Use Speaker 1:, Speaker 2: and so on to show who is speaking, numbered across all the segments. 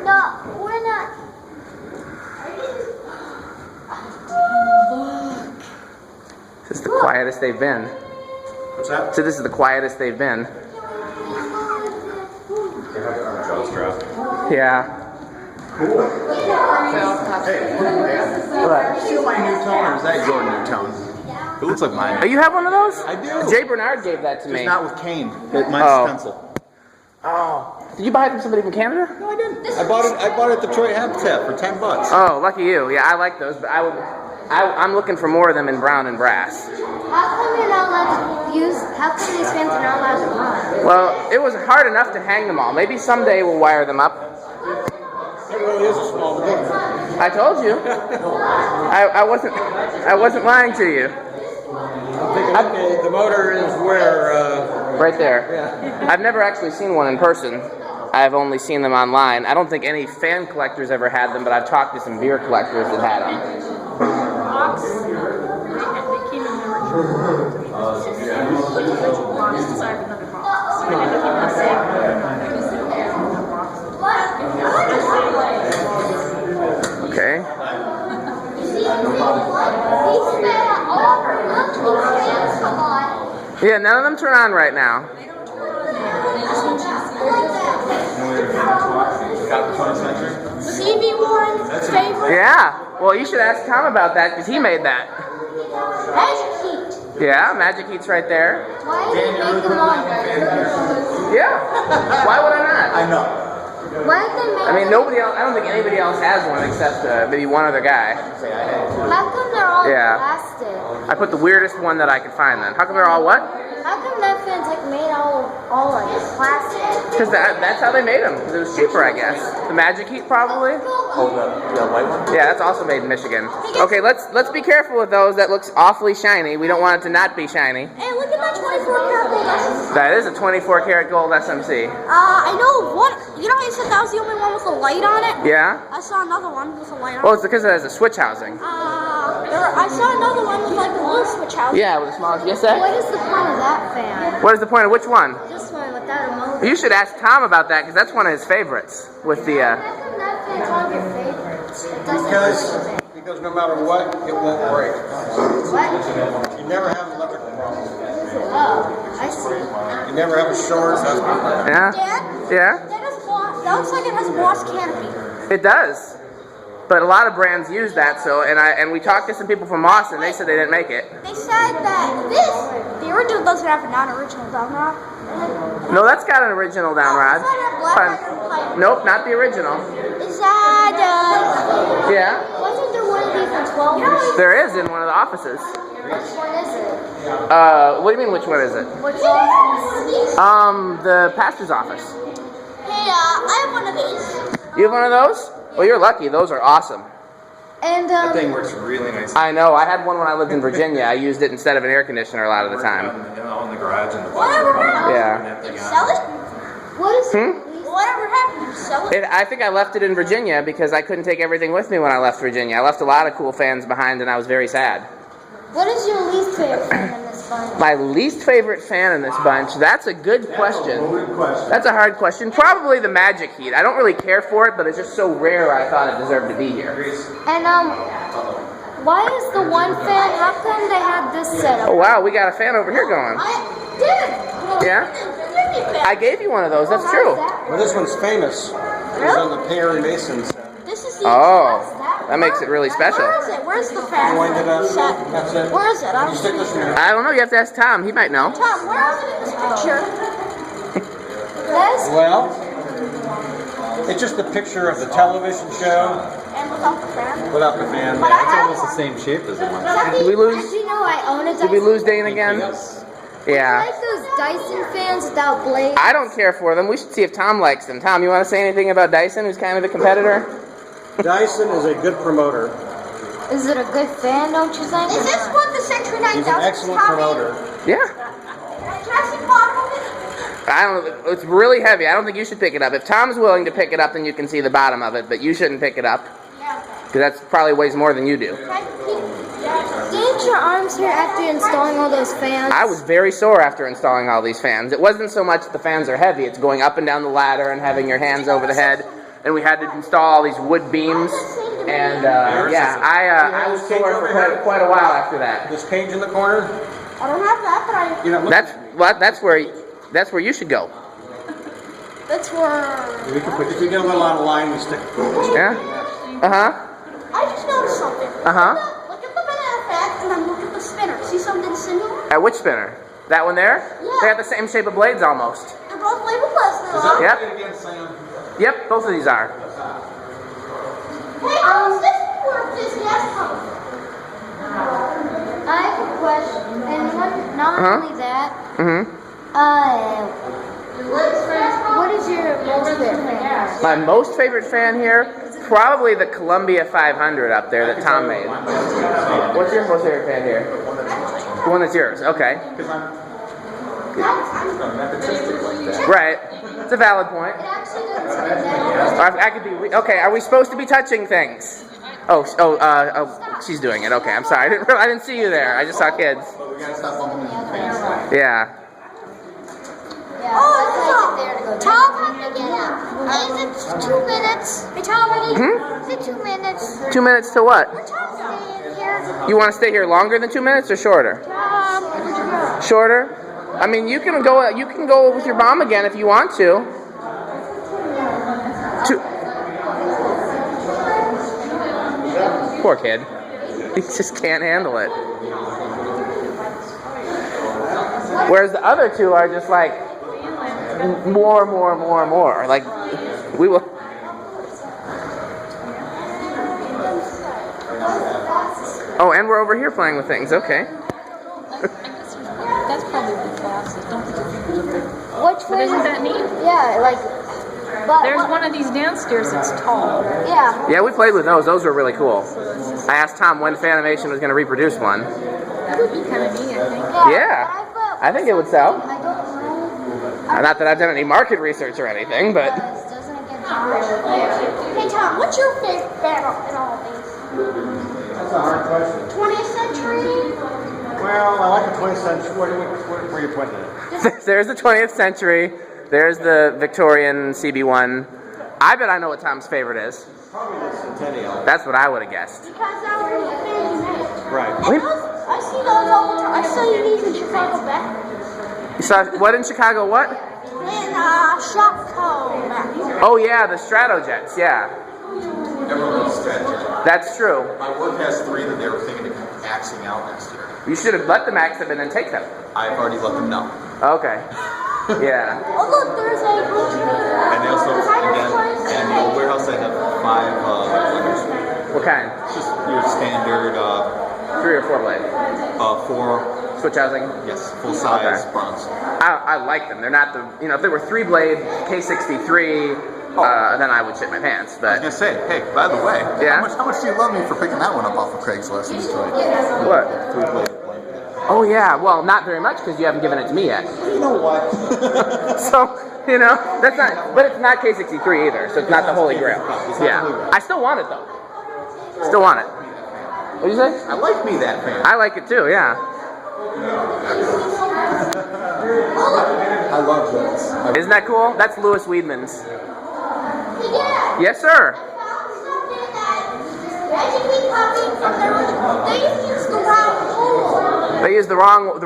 Speaker 1: No, we're not.
Speaker 2: This is the quietest they've been.
Speaker 3: What's that?
Speaker 2: So this is the quietest they've been. Yeah.
Speaker 3: Cool. Hey, steal my new tone, or is that your new tone? It looks like mine.
Speaker 2: Oh, you have one of those?
Speaker 3: I do.
Speaker 2: Jay Bernard gave that to me.
Speaker 3: It's not with cane. Mine's stencil.
Speaker 2: Oh. Did you buy it from somebody from Canada?
Speaker 3: No, I didn't. I bought it at Detroit Habitat for $10.
Speaker 2: Oh, lucky you. Yeah, I like those, but I'm looking for more of them in brown and brass.
Speaker 1: How come you're not allowed to use? How come these fans are not allowed to run?
Speaker 2: Well, it was hard enough to hang them all. Maybe someday we'll wire them up.
Speaker 3: It really is a small book.
Speaker 2: I told you. I wasn't lying to you.
Speaker 3: I'm thinking, okay, the motor is where.
Speaker 2: Right there.
Speaker 3: Yeah.
Speaker 2: I've never actually seen one in person. I've only seen them online. I don't think any fan collectors ever had them, but I've talked to some beer collectors that had them.
Speaker 4: Box. They came in the original box inside another box. And they came in the same box.
Speaker 2: Okay. Yeah, none of them turn on right now.
Speaker 1: CV1 favorite.
Speaker 2: Yeah. Well, you should ask Tom about that because he made that.
Speaker 1: Magic Heat.
Speaker 2: Yeah, Magic Heat's right there.
Speaker 1: Why did they make them on?
Speaker 2: Yeah. Why would I not?
Speaker 3: I know.
Speaker 1: Why did they make
Speaker 2: I mean,
Speaker 1: them?
Speaker 2: nobody else. I don't think anybody else has one except maybe one other guy.
Speaker 1: How come they're all
Speaker 2: Yeah.
Speaker 1: plastic?
Speaker 2: I put the weirdest one that I could find. Then, how come they're all what?
Speaker 1: How come that fan's like made all like plastic?
Speaker 2: Because that's how they made them. It was cheaper, I guess. The Magic Heat, probably.
Speaker 3: Oh, the white one?
Speaker 2: Yeah, that's also made in Michigan. Okay, let's be careful with those. That looks awfully shiny. We don't want it to not be shiny.
Speaker 1: Hey, look at that 24 karat gold.
Speaker 2: That is a 24 karat gold SMC.
Speaker 1: I know one. You know how you said that was the only one with a light on it?
Speaker 2: Yeah.
Speaker 1: I saw another one with a light on
Speaker 2: Well,
Speaker 1: it.
Speaker 2: it's because it has a switch housing.
Speaker 1: I saw another one with like a little switch house.
Speaker 2: Yeah, with a small. Yes, sir.
Speaker 1: What is the point of that fan?
Speaker 2: What is the point of which one?
Speaker 1: This one without a motor.
Speaker 2: You should ask Tom about that because that's one of his favorites. With the.
Speaker 1: How come that fan's one of your favorites? It doesn't
Speaker 3: Because no matter what, it won't break.
Speaker 1: What?
Speaker 3: You never have electrical problems.
Speaker 1: Oh, I see.
Speaker 3: You never have a short.
Speaker 2: Yeah.
Speaker 1: Dad?
Speaker 2: Yeah.
Speaker 1: That looks like it has a boss canopy.
Speaker 2: It does. But a lot of brands use that. So and we talked to some people from Austin. They said they didn't make it.
Speaker 1: They said that the original doesn't have a non-original downrod.
Speaker 2: No, that's got an original down rod. Nope, not the original.
Speaker 1: Is that,
Speaker 2: Yeah.
Speaker 1: wasn't there one of these in 12?
Speaker 2: There is in one of the offices.
Speaker 1: Which one is it?
Speaker 2: What do you mean? Which one is it?
Speaker 1: Which office?
Speaker 2: The pastor's office.
Speaker 1: Hey, I have one of these.
Speaker 2: You have one of those? Well, you're lucky. Those are awesome.
Speaker 1: And,
Speaker 3: That thing works really nice.
Speaker 2: I know. I had one when I lived in Virginia. I used it instead of an air conditioner a lot of the time.
Speaker 3: In the garage and the
Speaker 2: Yeah.
Speaker 1: Did you sell it? What is it? Whatever happened? Did you sell it?
Speaker 2: I think I left it in Virginia because I couldn't take everything with me when I left Virginia. I left a lot of cool fans behind, and I was very sad.
Speaker 1: What is your least favorite fan in this bunch?
Speaker 2: My least favorite fan in this bunch? That's a good question. That's a hard question. Probably the Magic Heat. I don't really care for it, but it's just so rare I thought it deserved to be here.
Speaker 1: And, why is the one fan, how come they had this set up?
Speaker 2: Oh, wow. We got a fan over here going.
Speaker 1: I did!
Speaker 2: Yeah? I gave you one of those. That's true.
Speaker 3: Well, this one's famous. It's on the Perry Mason set.
Speaker 1: This is the
Speaker 2: Oh, that makes it really special.
Speaker 1: Where is it? Where's the fan
Speaker 3: Wind it up.
Speaker 1: set?
Speaker 3: That's it.
Speaker 1: Where is it? I don't
Speaker 3: You
Speaker 1: see
Speaker 3: stick this
Speaker 1: it.
Speaker 3: in there.
Speaker 2: I don't know. You have to ask Tom. He might know.
Speaker 1: Tom, where is it in this picture? This?
Speaker 3: Well, it's just a picture of the television show
Speaker 1: And without the fan?
Speaker 3: without the fan.
Speaker 1: But I have
Speaker 3: the
Speaker 1: one.
Speaker 3: same shape as the one.
Speaker 2: Did we lose?
Speaker 1: Did you know I own a Dyson?
Speaker 2: Did we lose Dane again?
Speaker 1: I
Speaker 2: Yeah.
Speaker 1: like those Dyson fans without blades.
Speaker 2: I don't care for them. We should see if Tom likes them. Tom, you want to say anything about Dyson, who's kind of a competitor?
Speaker 3: Dyson is a good promoter.
Speaker 1: Is it a good fan, don't you think? Is this what the Century 9000
Speaker 3: He's an excellent promoter.
Speaker 2: Yeah. I don't. It's really heavy. I don't think you should pick it up. If Tom's willing to pick it up, then you can see the bottom of it. But you shouldn't pick it up because that probably weighs more than you do.
Speaker 1: Didn't was your arms here after installing all those fans?
Speaker 2: I was very sore after installing all these fans. It wasn't so much that the fans are heavy, it's going up and down the ladder and having your hands over the head. And we had to install all these wood beams. And yeah, I was sore for quite a while after that.
Speaker 3: This cage in the corner?
Speaker 1: I don't have that, but I...
Speaker 3: You know,
Speaker 2: That's where you should go.
Speaker 1: That's where...
Speaker 3: we can put, if we get a little out of line, we stick.
Speaker 2: Yeah? Uh-huh.
Speaker 1: I just noticed something.
Speaker 2: Uh-huh.
Speaker 1: Look at the banana fat and then look at the spinner. See something similar?
Speaker 2: At which spinner? That one there?
Speaker 1: Yeah.
Speaker 2: They have the same shape of blades almost.
Speaker 1: They're both labeled plastic.
Speaker 2: Yep.
Speaker 3: Again, Sam?
Speaker 2: Yep, both of these are.
Speaker 1: Hey, how does this work? This gas pump? I have a question. And not only that, what is your most favorite fan?
Speaker 2: My most favorite fan here, probably the Columbia 500 up there that Tom made. What's your most favorite fan here? The one that's yours, okay. Right, it's a valid point. I could be, okay, are we supposed to be touching things? Oh, she's doing it, okay, I'm sorry. I didn't see you there, I just saw kids.
Speaker 3: We gotta stop bumping into the fans.
Speaker 2: Yeah.
Speaker 1: Oh, Tom had to get up. Is it 2 minutes? Hey, Tom, is it 2 minutes?
Speaker 2: 2 minutes to what?
Speaker 1: We're Tom staying here.
Speaker 2: You want to stay here longer than 2 minutes or shorter? Shorter? I mean, you can go with your mom again if you want to. Poor kid. He just can't handle it. Whereas the other two are just like more. Like we will. Oh, and we're over here playing with things. Okay.
Speaker 4: That's probably the fastest. Don't think
Speaker 1: Which
Speaker 4: But isn't that neat?
Speaker 1: Yeah, like. But
Speaker 4: There's one of these downstairs that's tall.
Speaker 1: Yeah.
Speaker 2: Yeah, we played with those. Those were really cool. I asked Tom when Fanimation was going to reproduce one.
Speaker 4: That would be kind of neat, I think.
Speaker 2: Yeah, I think it would sell.
Speaker 1: I don't know.
Speaker 2: Not that I've done any market research or anything, but
Speaker 1: Doesn't it get Hey Tom, what's your favorite battle in all of these?
Speaker 3: That's a hard question.
Speaker 1: 20th century?
Speaker 3: Well, I like the 20th century. Where are you putting it?
Speaker 2: there's the 20th century. There's the Victorian CB1. I bet I know what Tom's favorite is.
Speaker 3: Probably the Centennial.
Speaker 2: That's what I would have guessed.
Speaker 1: Because that was the fancy made.
Speaker 3: Right.
Speaker 1: I see those all the time. I saw these in Chicago back.
Speaker 2: You saw what in Chicago? What?
Speaker 1: In Shopco back.
Speaker 2: Oh yeah, the Stratojets. Yeah,
Speaker 3: Everyone knows strategy.
Speaker 2: that's true.
Speaker 3: My work has 3 that they were thinking of axing out next year.
Speaker 2: You should have let them axe them and then take them.
Speaker 3: I've already let them know.
Speaker 2: Okay. Yeah.
Speaker 1: Oh look, there's a
Speaker 3: And they also, again, and the old warehouse, I have 5
Speaker 2: What kind?
Speaker 3: just your standard
Speaker 2: 3 or 4 blade.
Speaker 3: 4,
Speaker 2: Switch housing.
Speaker 3: yes, full size
Speaker 2: Okay.
Speaker 3: bronze.
Speaker 2: I like them. They're not the, if they were 3 blade K63, then I would shit my pants.
Speaker 3: I was
Speaker 2: But
Speaker 3: gonna say, hey, by the way,
Speaker 2: Yeah?
Speaker 3: how much do you love me for picking that one up off of Craigslist in Detroit?
Speaker 2: what?
Speaker 3: 3-blade blanket.
Speaker 2: Oh yeah. Well, not very much because you haven't given it to me yet.
Speaker 3: You know what?
Speaker 2: So that's not. But it's not K63 either. So it's not the Holy Grail. Yeah. I still want it though. Still want it. What'd you say?
Speaker 3: I like me that fan.
Speaker 2: I like it too. Yeah.
Speaker 3: I love those.
Speaker 2: Isn't that cool? That's Louis Weedman's.
Speaker 1: Yeah.
Speaker 2: Yes, sir.
Speaker 1: I found something that basically copied from their they used the round hole.
Speaker 2: They used the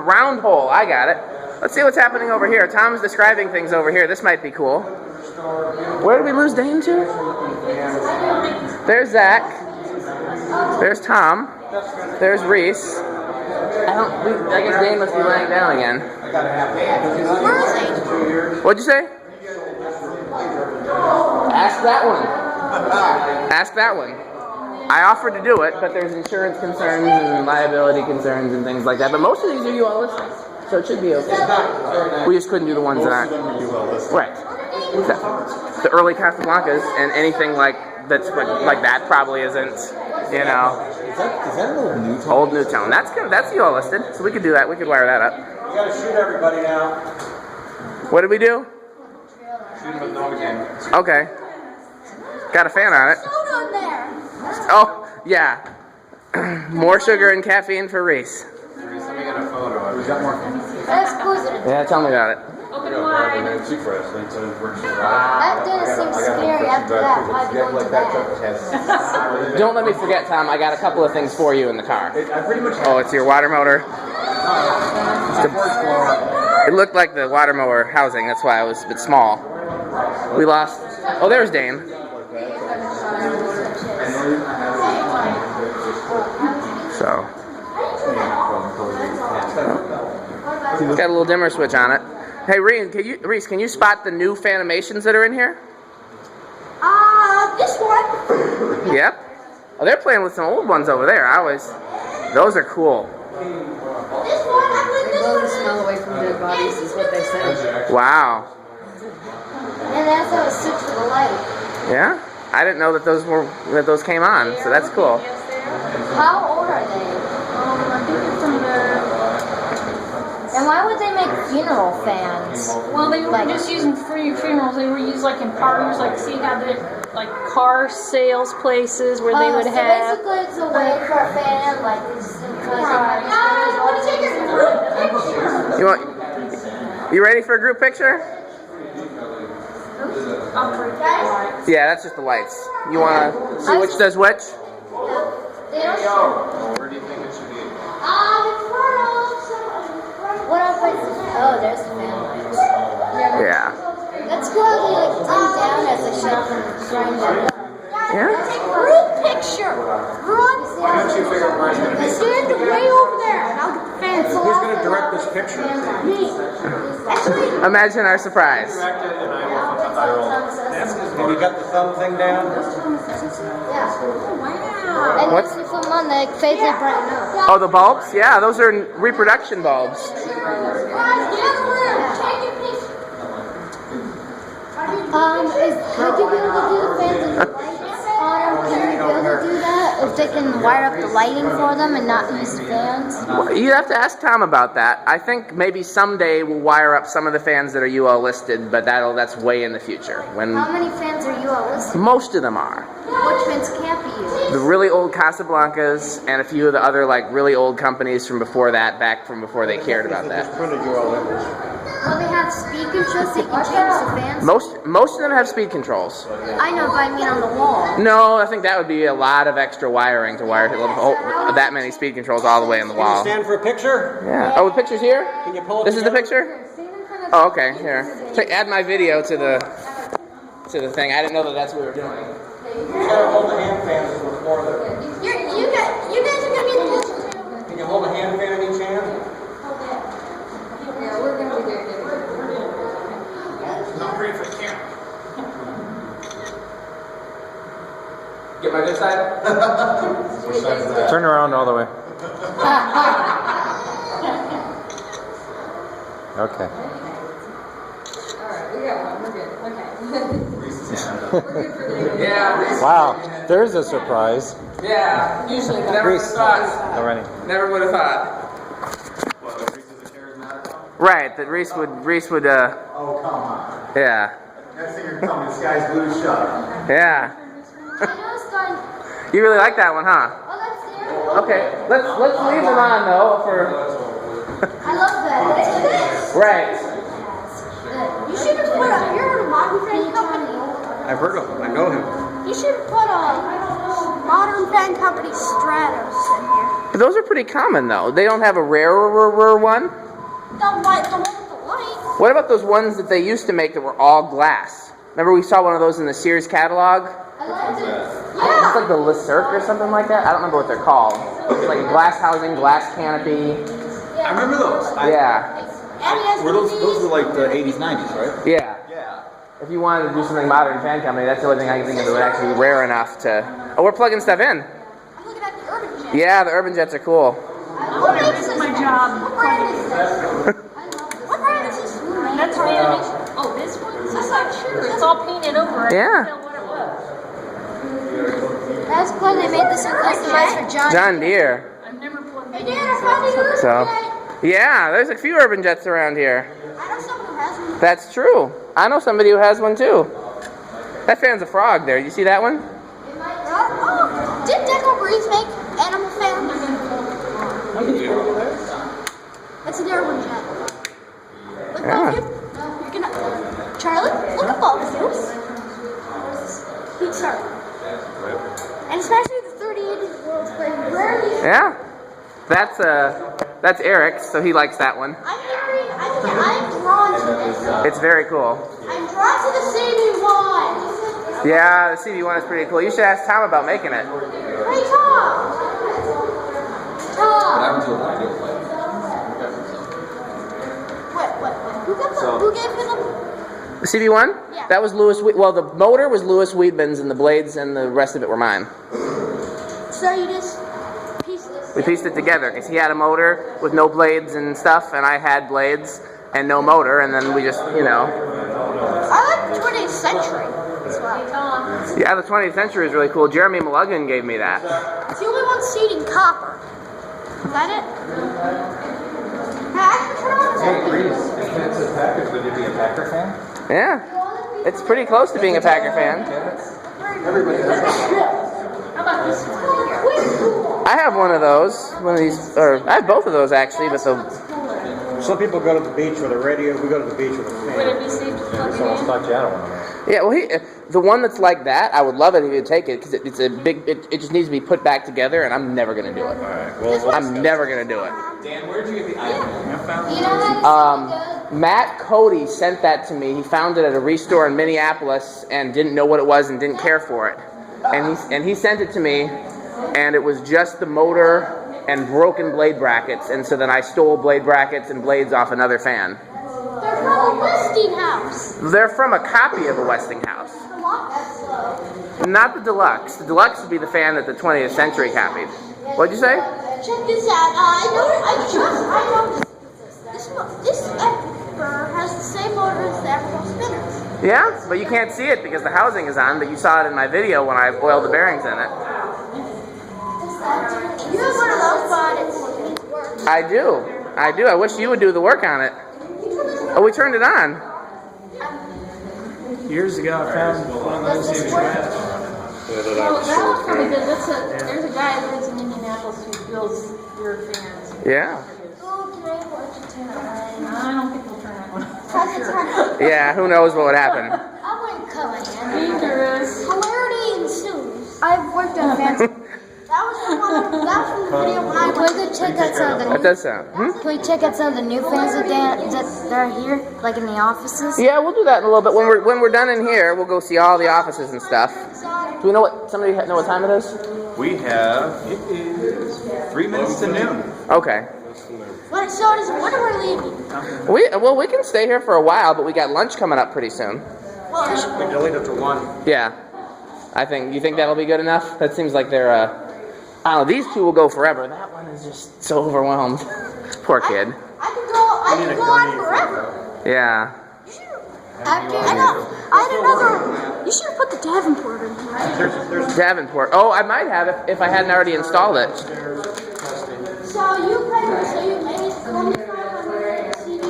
Speaker 2: round hole. I got it. Let's see what's happening over here. Tom's describing things over here. This might be cool. Where did we lose Dane to? There's Zack. There's Tom. There's Reece. I guess Dane must be laying down again.
Speaker 1: Where is he?
Speaker 2: What'd you say? Ask that one. Ask that one. I offered to do it, but there's insurance concerns and liability concerns and things like that. But most of these are you all listening, so it should be okay. We just couldn't do the ones that aren't. Right. The early Casablancas and anything like that probably isn't.
Speaker 3: Is that an old Newton?
Speaker 2: Old Newtown. That's good. That's you all listed, so we could do that. We could wire that up.
Speaker 3: You gotta shoot everybody now.
Speaker 2: What did we do?
Speaker 3: Shoot them with no again.
Speaker 2: Okay. Got a fan on it.
Speaker 1: Soda in there.
Speaker 2: Oh, yeah. More sugar and caffeine for Reece.
Speaker 3: Let me get a photo. We got more.
Speaker 1: That's cool.
Speaker 2: Yeah, tell me about it.
Speaker 4: Open wide.
Speaker 1: That didn't seem scary after that. Why'd you go into that?
Speaker 2: Don't let me forget, Tom. I got a couple of things for you in the car. Oh, it's your water motor. It looked like the water mower housing. That's why it was a bit small. We lost. Oh, there's Dane. So. It's got a little dimmer switch on it. Hey, Reece, can you spot the new Fanimations that are in here?
Speaker 1: This one.
Speaker 2: Yep. Oh, they're playing with some old ones over there. Those are cool.
Speaker 1: This one. I put this
Speaker 5: Blow
Speaker 1: one.
Speaker 5: the smell away from dead bodies is what they said.
Speaker 2: Wow.
Speaker 1: And that's how it suits for the light.
Speaker 2: Yeah? I didn't know that those came on, so that's cool.
Speaker 1: How old are they?
Speaker 4: I think it's from the.
Speaker 1: And why would they make funeral fans?
Speaker 4: Well, they were just using funerals. They were used like in parties, like see how the like car sales places where they would
Speaker 1: so
Speaker 4: have.
Speaker 1: basically it's a way for a fan, like it's
Speaker 2: You ready for a group picture? Yeah, that's just the lights. You want to see which does which?
Speaker 1: They don't show.
Speaker 3: Where do you think it should be?
Speaker 1: What else? Oh, there's the fan lights.
Speaker 2: Yeah.
Speaker 1: That's cool. They like come down as a shelf and grind them.
Speaker 2: Yeah?
Speaker 1: Take a group picture. Run.
Speaker 3: Why don't you figure out where it's going to be?
Speaker 1: Stand way over there. I'll get the fans.
Speaker 3: Who's going to direct this picture?
Speaker 1: Me. Actually.
Speaker 2: Imagine our surprise.
Speaker 3: Direct it and I will. Have you got the thumb thing down?
Speaker 1: Yeah. And
Speaker 2: What's-
Speaker 1: this is from on the fades and brighten up.
Speaker 2: Oh, the bulbs? Yeah, those are reproduction bulbs.
Speaker 1: Could you be able to do the fans and the lights on them? Can you be able to do that? If they can wire up the lighting for them and not use the fans?
Speaker 2: Well, you have to ask Tom about that. I think maybe someday we'll wire up some of the fans that are UL listed, but that's way in the future. When
Speaker 1: How many fans are you all listed?
Speaker 2: most of them are.
Speaker 1: Which fans can't be used?
Speaker 2: The really old Casablancas and a few of the other really old companies from before that, back from before they cared about that.
Speaker 1: Will they have speed controls so you can change the fans?
Speaker 2: Most of them have speed controls.
Speaker 1: I know, but I mean on the wall.
Speaker 2: No, I think that would be a lot of extra wiring to wire that many speed controls all the way in the wall.
Speaker 3: Stand for a picture?
Speaker 2: Yeah. Oh, the picture's here?
Speaker 3: Can you pull it
Speaker 2: This is the
Speaker 3: together?
Speaker 2: picture? Oh, okay. Here. Add my video to the thing. I didn't know that's what we were doing.
Speaker 3: You gotta hold the hand fans to the floor there.
Speaker 1: You guys are going to be in the picture too.
Speaker 3: Can you hold a hand fan in each hand?
Speaker 5: Yeah, we're going to be there.
Speaker 3: Not pretty for the camera.
Speaker 2: Get my good side?
Speaker 3: Turn around all the way. Okay.
Speaker 5: Alright, we got one. We're good. Okay.
Speaker 2: Yeah.
Speaker 3: Wow, there's a surprise.
Speaker 2: Yeah. Usually never would have
Speaker 3: Reece.
Speaker 2: thought.
Speaker 3: Already.
Speaker 2: Never would have thought. Right, that Reece would
Speaker 6: Oh, come on.
Speaker 2: yeah.
Speaker 6: Next thing you're telling me, the sky's blue shut.
Speaker 2: Yeah.
Speaker 1: I know it's done.
Speaker 2: You really like that one, huh?
Speaker 1: Oh, that's there.
Speaker 2: Okay. Let's leave them on though for
Speaker 1: I love that. It's this.
Speaker 2: right.
Speaker 1: You should have put a, you're a modern fan company.
Speaker 3: I've heard of him. I know him.
Speaker 1: You should have put a modern fan company Stratos in here.
Speaker 2: But those are pretty common though. They don't have a rarer one.
Speaker 1: The one with the light.
Speaker 2: What about those ones that they used to make that were all glass? Remember we saw one of those in the Sears catalog?
Speaker 1: I like it.
Speaker 2: It's
Speaker 1: Yeah.
Speaker 2: like the Le Cirque or something like that. I don't remember what they're called. It's like a glass housing, glass canopy.
Speaker 3: I remember those.
Speaker 2: Yeah.
Speaker 1: And he has
Speaker 3: Were those
Speaker 1: movies.
Speaker 3: were like the 80s, 90s, right?
Speaker 2: Yeah.
Speaker 3: Yeah.
Speaker 2: If you wanted to do something modern fan company, that's the only thing I can think of that would actually be rare enough to. Oh, we're plugging stuff in.
Speaker 1: I'm looking at the Urban Jet.
Speaker 2: Yeah, the Urban Jets are cool.
Speaker 1: What makes this?
Speaker 4: my job.
Speaker 1: What brand is this? What brand is this?
Speaker 4: That's Fanimation. Oh, this one? I'm not sure. It's all painted over. I
Speaker 2: Yeah.
Speaker 4: couldn't tell what it was.
Speaker 1: That's cool. They made this one customized for John.
Speaker 2: John Deere.
Speaker 4: I've never plugged
Speaker 1: Hey,
Speaker 4: it
Speaker 1: Dad,
Speaker 4: in.
Speaker 1: I found the Urban
Speaker 2: So.
Speaker 1: Jet.
Speaker 2: Yeah, there's a few Urban Jets around here.
Speaker 1: I know someone who has one.
Speaker 2: That's true. I know somebody who has one too. That fan's a frog there. You see that one?
Speaker 1: Oh, did Deco Breeze make Animal Fan That's an airborne jet. Look
Speaker 2: Yeah.
Speaker 1: above you. You're gonna. Charlie, look above you. Heat start. And especially the 38 world's playing rarely.
Speaker 2: Yeah. That's Eric's, so he likes that one.
Speaker 1: I'm drawn to this.
Speaker 2: It's very cool.
Speaker 1: I'm drawn to the CD1.
Speaker 2: Yeah, the CD1 is pretty cool. You should ask Tom about making it.
Speaker 1: Hey, Tom. Tom. What? Who gave me them?
Speaker 2: The CB1?
Speaker 1: Yeah.
Speaker 2: That was Lewis. Well, the motor was Lewis Weedman's, and the blades and the rest of it were mine.
Speaker 1: So you just pieced this.
Speaker 2: We pieced it together because he had a motor with no blades and stuff, and I had blades and no motor, and then we just,
Speaker 1: I like the 20th century as well.
Speaker 2: Yeah, the 20th century is really cool. Jeremy Mulligan gave me that.
Speaker 1: It's the only one seating copper. Is that it?
Speaker 6: Hey, Reece, if it's a Packers, would you be a Packer fan?
Speaker 2: Yeah, it's pretty close to being a Packer fan.
Speaker 6: Everybody does.
Speaker 4: How about this one here?
Speaker 2: I have one of those, or I have both of those actually, but
Speaker 7: Some people go to the beach with a radio. We go to the beach with a
Speaker 4: Would
Speaker 7: fan.
Speaker 4: it be safe to plug
Speaker 7: So it's
Speaker 4: it in?
Speaker 7: not you. I don't want to.
Speaker 2: yeah, well, the one that's like that, I would love it if you'd take it because it's a big. It just needs to be put back together, and I'm never gonna do it. I'm never gonna do it.
Speaker 3: Dan, where did you get the iPhone?
Speaker 1: You know how
Speaker 2: Matt Cody sent that to me. He found it at a Reece store in Minneapolis and didn't know what it was and didn't care for it. And he sent it to me, and it was just the motor and broken blade brackets. And so then I stole blade brackets and blades off another fan.
Speaker 1: they're from a Westinghouse.
Speaker 2: They're from a copy of a Westinghouse. Not the Deluxe. The Deluxe would be the fan that the 20th century copied. What'd you say?
Speaker 1: Check this out. I know this Emperor has the same motor as the Emperor spinners.
Speaker 2: Yeah, but you can't see it because the housing is on, but you saw it in my video when I oiled the bearings in it.
Speaker 1: You have one of those, but it works.
Speaker 2: I do. I wish you would do the work on it. Oh, we turned it on.
Speaker 7: Years ago, I found one of those in trash.
Speaker 4: Well, that one's probably good. There's a guy that lives in Indianapolis who builds your fans.
Speaker 2: Yeah.
Speaker 1: Oh, can I watch it turn on?
Speaker 4: I don't think we'll turn that one on.
Speaker 1: Press it turn on.
Speaker 2: Yeah, who knows what would happen.
Speaker 1: I wouldn't come in.
Speaker 4: Dangerous.
Speaker 1: Hilarity ensues. I've worked on fans. That was from the video when I went to check out some of the
Speaker 2: That does sound.
Speaker 1: Can we check out some of the new fans that are here, like in the offices?
Speaker 2: Yeah, we'll do that in a little bit. When we're done in here, we'll go see all the offices and stuff. Do we know what? Somebody know what time it is?
Speaker 3: We have, it is 3 minutes to noon.
Speaker 2: Okay.
Speaker 1: When are we leaving?
Speaker 2: We can stay here for a while, but we got lunch coming up pretty soon.
Speaker 1: Well,
Speaker 7: We delayed it to 1.
Speaker 2: Yeah. You think that'll be good enough? That seems like they're I don't know, these two will go forever. That one is just so overwhelmed. Poor kid.
Speaker 1: I can go on forever.
Speaker 2: Yeah.
Speaker 1: I had another. You should have put the Davenport in here.
Speaker 2: Davenport. Oh, I might have if I hadn't already installed it.
Speaker 1: So you made it 25 CD.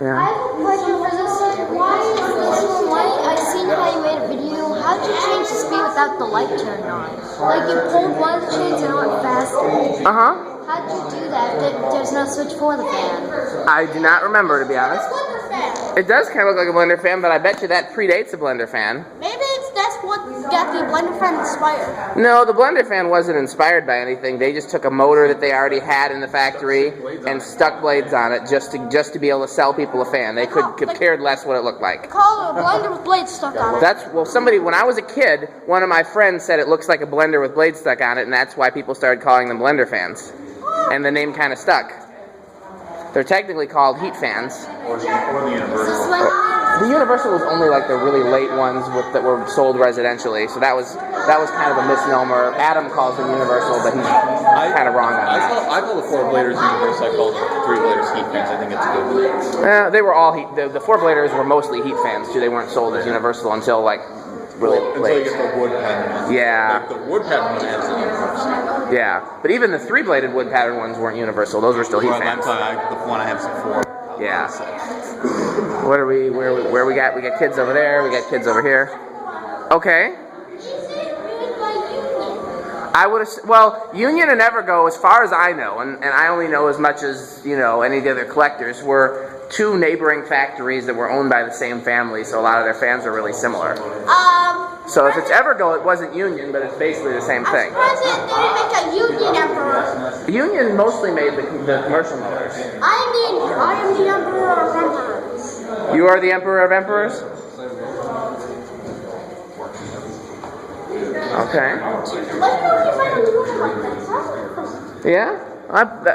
Speaker 2: Yeah.
Speaker 1: I have a question for this. Why is this one white? I seen how you made a video. How did you change the speed without the light turned on? Like you pulled one change and it went faster.
Speaker 2: Uh-huh.
Speaker 1: How did you do that? There's no switch for the fan.
Speaker 2: I do not remember, to be honest.
Speaker 1: Blender fan.
Speaker 2: It does kind of look like a blender fan, but I bet you that predates a blender fan.
Speaker 1: Maybe that's what got the blender fan inspired.
Speaker 2: No, the blender fan wasn't inspired by anything. They just took a motor that they already had in the factory and stuck blades on it just to be able to sell people a fan. They could cared less what it looked like.
Speaker 1: Call it a blender with blades stuck on it.
Speaker 2: When I was a kid, one of my friends said it looks like a blender with blades stuck on it, and that's why people started calling them blender fans. And the name kind of stuck. They're technically called heat fans.
Speaker 3: Or the Universal.
Speaker 1: This one.
Speaker 2: The Universal was only like the really late ones that were sold residentially, so that was kind of a misnomer. Adam calls them Universal, but he's kind of wrong on that.
Speaker 3: I call the 4-bladers Universal. I call the 3-bladers heat fans. I think it's a good name.
Speaker 2: They were all heat. The 4-bladers were mostly heat fans too. They weren't sold as Universal until like really
Speaker 3: Until
Speaker 2: late.
Speaker 3: you get the wood pattern ones.
Speaker 2: Yeah.
Speaker 3: Like the wood pattern one has a Universal.
Speaker 2: Yeah, but even the 3-bladed wood pattern ones weren't Universal. Those were still heat
Speaker 3: Well, I'm
Speaker 2: fans.
Speaker 3: telling you, the one I have is a 4.
Speaker 2: Yeah. What are we? Where we got? We got kids over there. We got kids over here. Okay. I would have. Well, Union and Evergo, as far as I know, and I only know as much as any of the other collectors, were two neighboring factories that were owned by the same family. So a lot of their fans are really similar. So if it's Evergo, it wasn't Union, but it's basically the same thing.
Speaker 1: I'm surprised they didn't make a Union Emperor.
Speaker 2: Union mostly made the commercial motors.
Speaker 1: I am the Emperor of Emperors.
Speaker 2: You are the Emperor of Emperors? Okay. Yeah?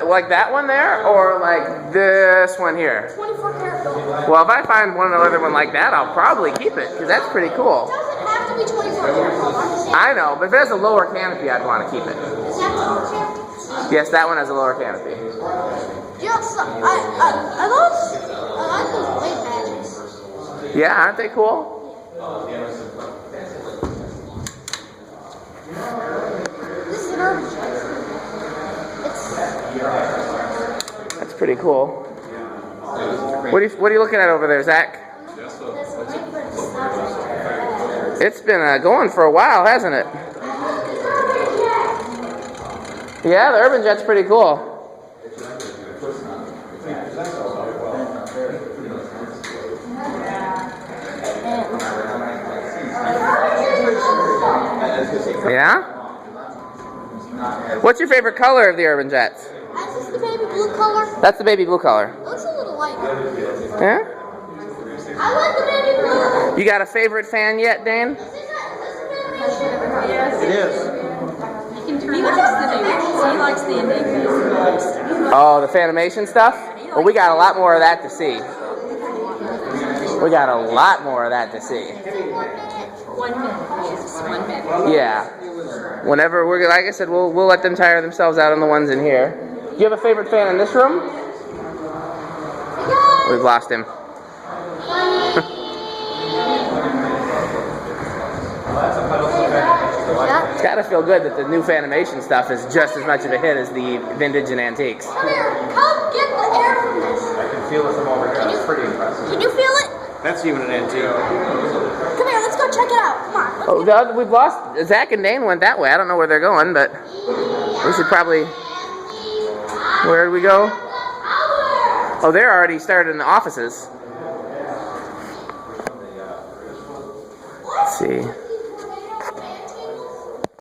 Speaker 2: Like that one there? Or like this one here?
Speaker 1: 24 karat gold.
Speaker 2: Well, if I find another one like that, I'll probably keep it, because that's pretty cool.
Speaker 1: It doesn't have to be 24 karat gold.
Speaker 2: I know, but if it has a lower canopy, I'd want to keep it.
Speaker 1: Is that lower canopy?
Speaker 2: Yes, that one has a lower canopy.
Speaker 1: Yes, I like those blade badges.
Speaker 2: Yeah, aren't they cool?
Speaker 1: This is an urban chest.
Speaker 2: That's pretty cool. What are you looking at over there, Zach? It's been going for a while, hasn't it? Yeah, the Urban Jet's pretty cool. Yeah? What's your favorite color of the Urban Jets?
Speaker 1: Is this the baby blue color?
Speaker 2: That's the baby blue color.
Speaker 1: It looks a little light.
Speaker 2: Yeah?
Speaker 1: I like the baby blue.
Speaker 2: You got a favorite fan yet, Dane?
Speaker 1: Is this Fanimation?
Speaker 7: It is.
Speaker 4: You can turn on the new. He likes the Enigma stuff.
Speaker 2: Oh, the Fanimation stuff? Well, we got a lot more of that to see. We got a lot more of that to see.
Speaker 4: 1 minute. Yes, 1 minute.
Speaker 2: Yeah. Whenever we're, like I said, we'll let them tire themselves out on the ones in here. Do you have a favorite fan in this room? We've lost him. It's got to feel good that the new Fanimation stuff is just as much of a hit as the vintage and antiques.
Speaker 1: Come here. Come get the air from this.
Speaker 6: I can feel it from over here. It's pretty impressive.
Speaker 1: Can you feel it?
Speaker 7: That's even an antique.
Speaker 1: Come here. Let's go check it out. Come on.
Speaker 2: Oh, we've lost. Zach and Dane went that way. I don't know where they're going, but we should probably. Where did we go? Oh, they're already started in the offices. Let's see.